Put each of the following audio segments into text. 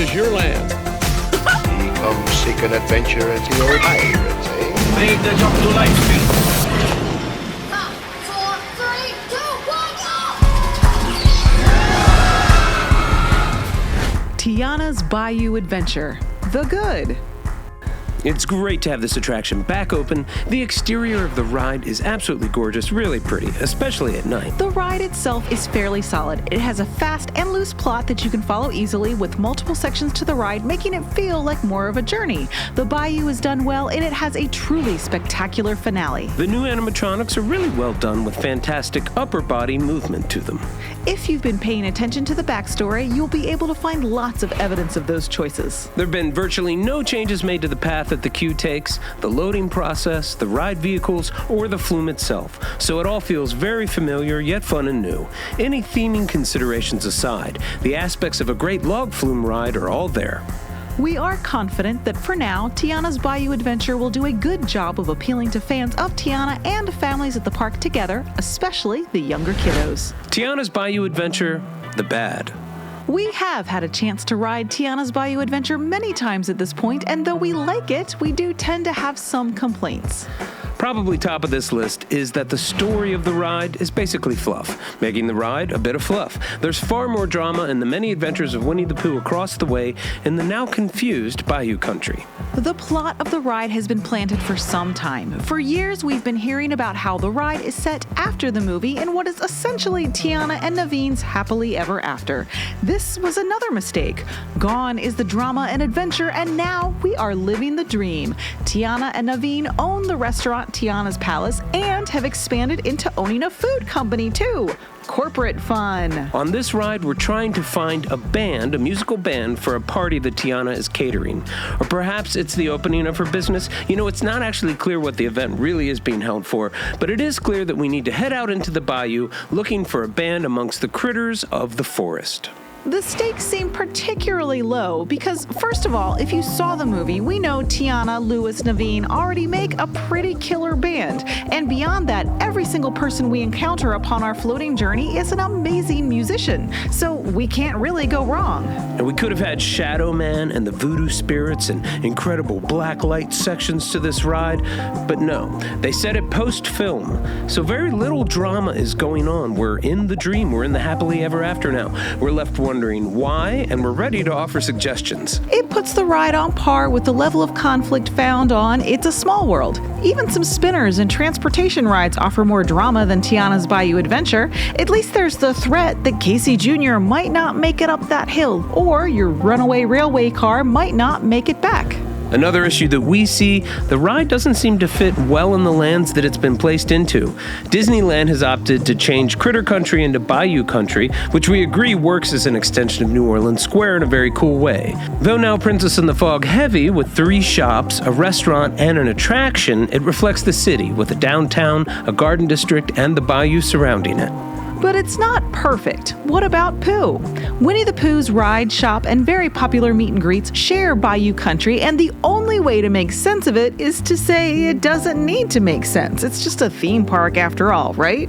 is your land. Come seek an adventure at the old pirates, eh? Make the jump to light speed. 5, 4, 3, 2, 1, go! Tiana's Bayou Adventure. The good. It's great to have this attraction back open. The exterior of the ride is absolutely gorgeous, really pretty, especially at night. The ride itself is fairly solid. It has a fast and loose plot that you can follow easily with multiple sections to the ride, making it feel like more of a journey. The Bayou is done well, and it has a truly spectacular finale. The new animatronics are really well done with fantastic upper body movement to them. If you've been paying attention to the backstory, you'll be able to find lots of evidence of those choices. There have been virtually no changes made to the path that the queue takes, the loading process, the ride vehicles, or the flume itself, so it all feels very familiar yet fun and new. Any theming considerations aside, the aspects of a great log flume ride are all there. We are confident that for now, Tiana's Bayou Adventure will do a good job of appealing to fans of Tiana and families at the park together, especially the younger kiddos. Tiana's Bayou Adventure, the bad. We have had a chance to ride Tiana's Bayou Adventure many times at this point, and though we like it, we do tend to have some complaints. Probably top of this list is that the story of the ride is basically fluff, making the ride a bit of fluff. There's far more drama in the many adventures of Winnie the Pooh across the way in the now confused Bayou country. The plot of the ride has been planted for some time. For years, we've been hearing about how the ride is set after the movie in what is essentially Tiana and Naveen's happily ever after. This was another mistake. Gone is the drama and adventure, and now we are living the dream. Tiana and Naveen own the restaurant Tiana's Palace and have expanded into owning a food company too. Corporate fun. On this ride, we're trying to find a band, a musical band, for a party that Tiana is catering. Or perhaps it's the opening of her business. You know, it's not actually clear what the event really is being held for, but it is clear that we need to head out into the bayou looking for a band amongst the critters of the forest. The stakes seem particularly low because, first of all, if you saw the movie, we know Tiana, Louis, Naveen already make a pretty killer band. And beyond that, every single person we encounter upon our floating journey is an amazing musician. So we can't really go wrong. And we could have had Shadow Man and the Voodoo Spirits and incredible black light sections to this ride, but no, they set it post-film. So very little drama is going on. We're in the dream. We're in the happily ever after now. We're left wondering why, and we're ready to offer suggestions. It puts the ride on par with the level of conflict found on It's a Small World. Even some spinners and transportation rides offer more drama than Tiana's Bayou Adventure. At least there's the threat that Casey Jr. might not make it up that hill, or your runaway railway car might not make it back. Another issue that we see, the ride doesn't seem to fit well in the lands that it's been placed into. Disneyland has opted to change Critter Country into Bayou Country, which we agree works as an extension of New Orleans Square in a very cool way. Though now Princess and the Frog heavy with 3 shops, a restaurant, and an attraction, it reflects the city with a downtown, a garden district, and the bayou surrounding it. But it's not perfect. What about Pooh? Winnie the Pooh's ride, shop, and very popular meet and greets share Bayou Country, and the only way to make sense of it is to say it doesn't need to make sense. It's just a theme park after all, right?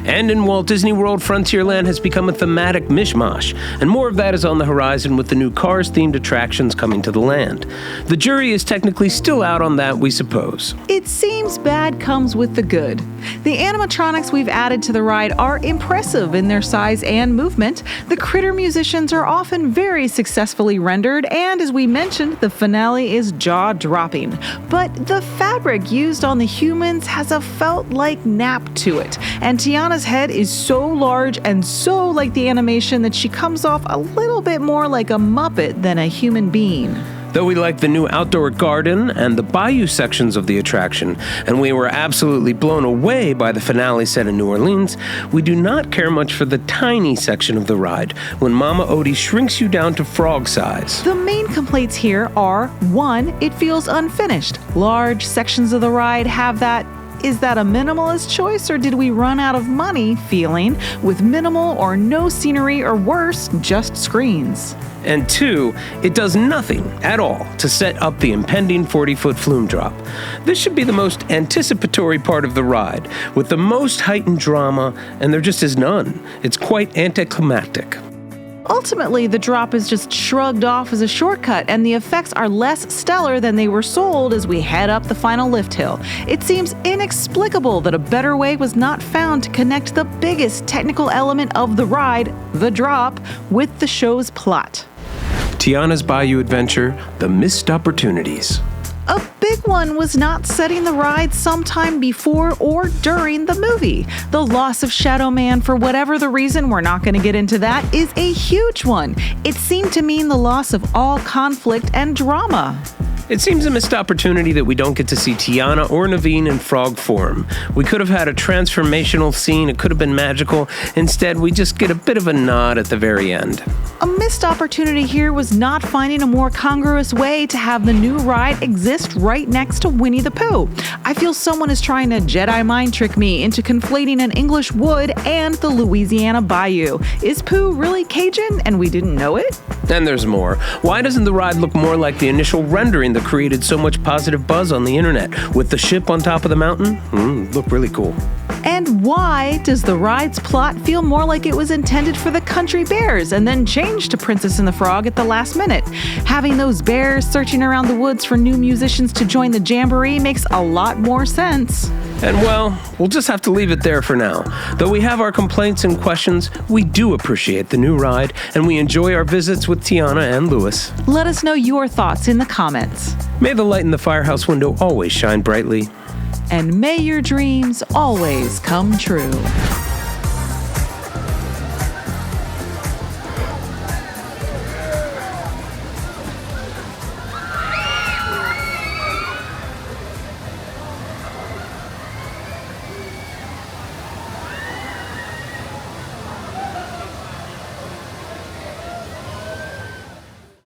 And in Walt Disney World, Frontierland has become a thematic mishmash, and more of that is on the horizon with the new Cars-themed attractions coming to the land. The jury is technically still out on that, we suppose. It seems bad comes with the good. The animatronics we've added to the ride are impressive in their size and movement. The critter musicians are often very successfully rendered, and as we mentioned, the finale is jaw-dropping. But the fabric used on the humans has a felt-like nap to it, and Tiana's head is so large and so like the animation that she comes off a little bit more like a Muppet than a human being. Though we like the new outdoor garden and the bayou sections of the attraction, and we were absolutely blown away by the finale set in New Orleans, we do not care much for the tiny section of the ride, when Mama Odie shrinks you down to frog size. The main complaints here are, 1, it feels unfinished. Large sections of the ride have that is that a minimalist choice, or did we run out of money feeling with minimal or no scenery, or worse, just screens? And 2, it does nothing at all to set up the impending 40-foot flume drop. This should be the most anticipatory part of the ride, with the most heightened drama, and there just is none. It's quite anticlimactic. Ultimately, the drop is just shrugged off as a shortcut, and the effects are less stellar than they were sold as we head up the final lift hill. It seems inexplicable that a better way was not found to connect the biggest technical element of the ride, the drop, with the show's plot. Tiana's Bayou Adventure, The Missed Opportunities. A big one was not setting the ride sometime before or during the movie. The loss of Shadow Man, for whatever the reason, we're not going to get into that, is a huge one. It seemed to mean the loss of all conflict and drama. It seems a missed opportunity that we don't get to see Tiana or Naveen in frog form. We could have had a transformational scene, it could have been magical. Instead, we just get a bit of a nod at the very end. A missed opportunity here was not finding a more congruous way to have the new ride exist right next to Winnie the Pooh. I feel someone is trying to Jedi mind trick me into conflating an English wood and the Louisiana Bayou. Is Pooh really Cajun and we didn't know it? And there's more. Why doesn't the ride look more like the initial rendering that created so much positive buzz on the internet, with the ship on top of the mountain? Looked really cool. And why does the ride's plot feel more like it was intended for the country bears and then changed to Princess and the Frog at the last minute? Having those bears searching around the woods for new musicians to join the jamboree makes a lot more sense. And well, we'll just have to leave it there for now. Though we have our complaints and questions, we do appreciate the new ride, and we enjoy our visits with Tiana and Louis. Let us know your thoughts in the comments. May the light in the firehouse window always shine brightly. And may your dreams always come true.